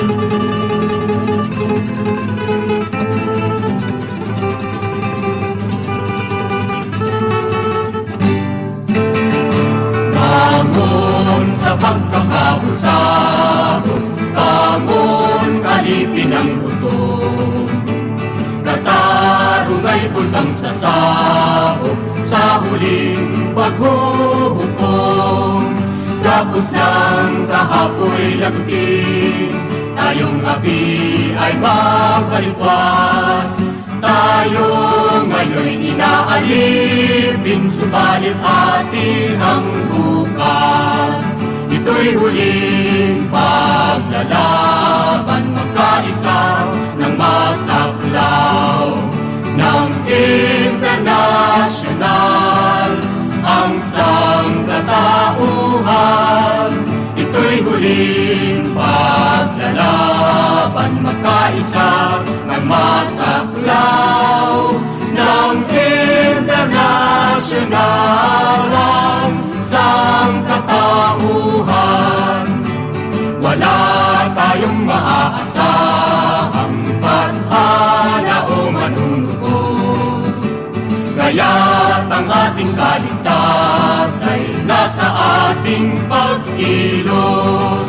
Bangon sa pagkakahusahos, bangon alipin ang gutom. Katarunay bultang sa sabog, sa huling paghuhukom. Tapos ng kahapoy lagting, tayong api ay magbalikwas. Tayo ngayon'y inaalipin, subalit atin ang bukas. Ito'y huling paglalaban, magkaisa ng masaklaw ng internasyonal ang sangkatauhan. Ito'y huling paglalaban, magkaisa ng masaklaw ng internasyonal ang sangkatauhan. Wala tayong maaasahang tadhana o manunubos, kaya't ang ating kaligtas ay nasa ating pagkilos.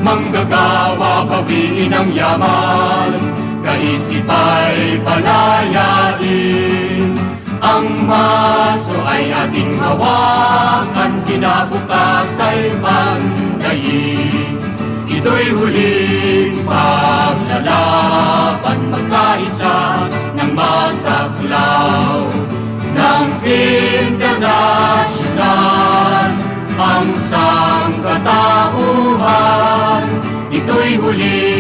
Manggagawa bawiin ang yaman, kaisip ay palayain. Ang maso ay ating hawakan, kinabukas ay pandayin. Ito'y huling paglalaban, magkaisa ng masaklaw ng internasyonal ang sangkatauhan. Ito'y huling